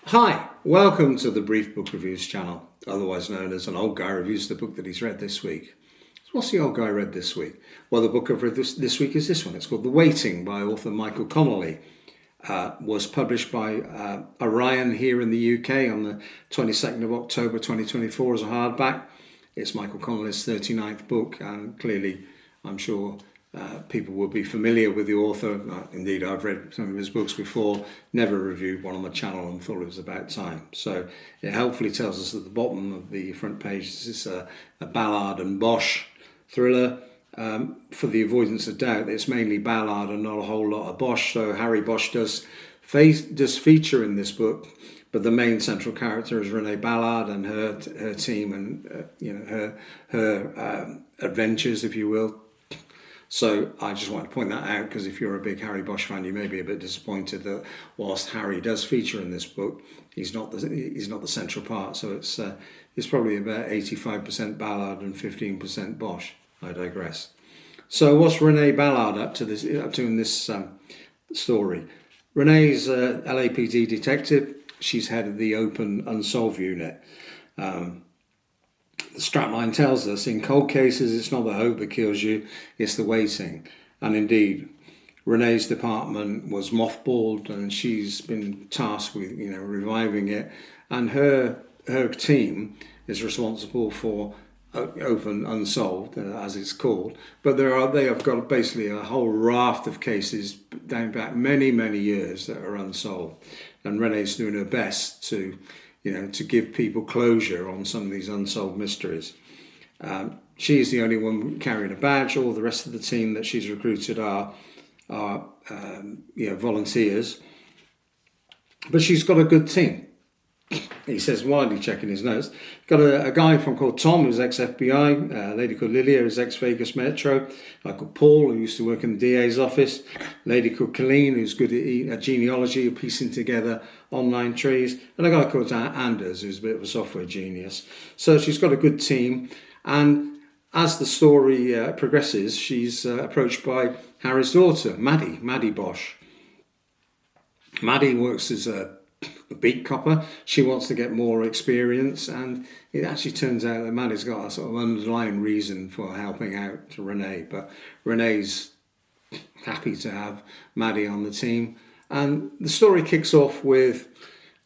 Hi, welcome to the Brief Book Reviews channel, otherwise known as An Old Guy Reviews the Book that he's read this week. So what's the old guy read this week? Well, the book I've read this week is this one. It's called The Waiting by author Michael Connelly. Was published by Orion here in the UK on the 22nd of October 2024 as a hardback. It's Michael Connelly's 39th book, and clearly I'm sure people will be familiar with the author. Indeed, I've read some of his books before, never reviewed one on the channel and thought it was about time. So it helpfully tells us at the bottom of the front page this is a Ballard and Bosch thriller. For the avoidance of doubt, it's mainly Ballard and not a whole lot of Bosch. So Harry Bosch does feature in this book, but the main central character is Renée Ballard and her team and her adventures, if you will. So I just want to point that out, because if you're a big Harry Bosch fan, you may be a bit disappointed that whilst Harry does feature in this book, he's not the central part. So it's probably about 85% Ballard and 15% Bosch. I digress. So what's Renée Ballard up to in this story? Renée's a LAPD detective. She's head of the Open Unsolved Unit. The strapline tells us, in cold cases, it's not the hope that kills you, it's the waiting. And indeed, Renée's department was mothballed, and she's been tasked with, reviving it. And her team is responsible for Open Unsolved, as it's called. But they have got basically a whole raft of cases dating back many, many years that are unsolved. And Renée's doing her best to give people closure on some of these unsolved mysteries. She's the only one carrying a badge. All the rest of the team that she's recruited are volunteers. But she's got a good team. He says, widely checking his notes, got a guy called Tom, who's ex-FBI, a lady called Lilia, who's ex-Vegas Metro, a guy called Paul, who used to work in the DA's office, a lady called Colleen, who's good at genealogy, piecing together online trees, and a guy called Anders, who's a bit of a software genius. So she's got a good team, and as the story progresses, she's approached by Harry's daughter, Maddie Bosch. Maddie works as a beat copper. She wants to get more experience, and it actually turns out that Maddie's got a sort of underlying reason for helping out to Renée, but Renée's happy to have Maddie on the team. And the story kicks off with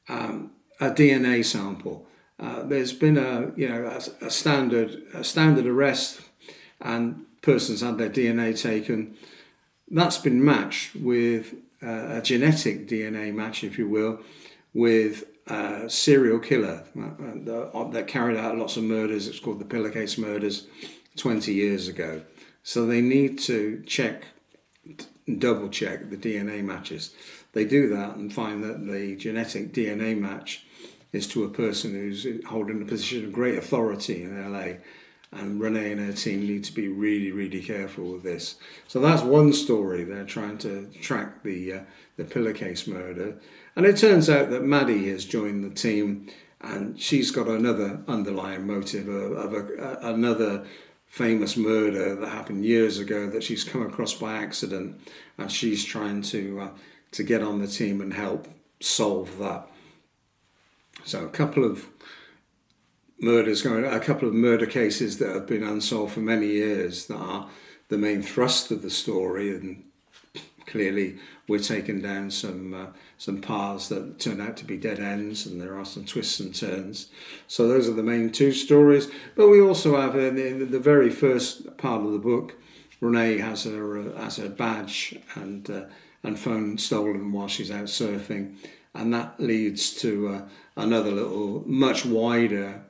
a DNA sample. There's been a standard arrest, and persons had their DNA taken. That's been matched with a genetic DNA match, if you will, with a serial killer that carried out lots of murders. It's called the pillowcase murders 20 years ago. So they need to double check the DNA matches. They do that and find that the genetic DNA match is to a person who's holding a position of great authority in LA. And Renée and her team need to be really, really careful with this. So that's one story. They're trying to track the pillowcase murder. And it turns out that Maddie has joined the team, and she's got another underlying motive of another famous murder that happened years ago that she's come across by accident, and she's trying to get on the team and help solve that. So a couple of murder cases that have been unsolved for many years that are the main thrust of the story, and clearly we're taking down some paths that turn out to be dead ends, and there are some twists and turns. So those are the main two stories. But we also have in the very first part of the book, Renée has her badge and phone stolen while she's out surfing, and that leads to another little much wider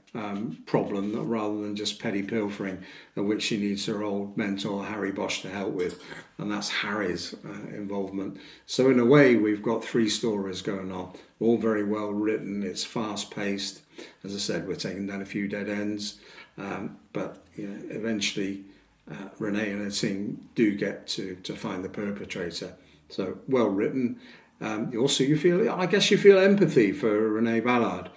problem, that rather than just petty pilfering, which she needs her old mentor Harry Bosch to help with, and that's Harry's involvement. So in a way, we've got three stories going on, all very well written. It's fast paced. As I said, we're taking down a few dead ends, but eventually Renée and her team do get to find the perpetrator. So well written. You feel empathy for Renée Ballard.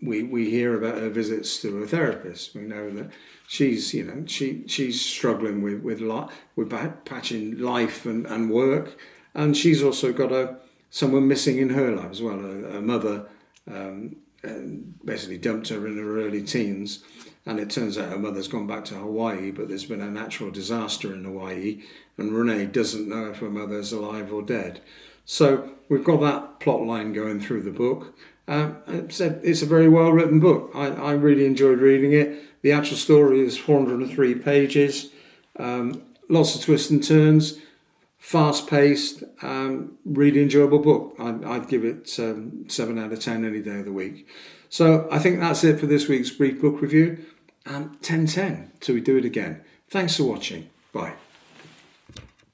We hear about her visits to a therapist. We know that she's struggling with patching life and work, and she's also got someone missing in her life as well. Her mother basically dumped her in her early teens, and it turns out her mother's gone back to Hawaii, but there's been a natural disaster in Hawaii, and Renée doesn't know if her mother's alive or dead. So we've got that plot line going through the book. It's a very well written book. I really enjoyed reading it. The actual story is 403 pages, lots of twists and turns, fast-paced, really enjoyable book. I'd give it 7 out of 10 any day of the week. So I think that's it for this week's brief book review. 10/10 till we do it again. Thanks for watching. Bye.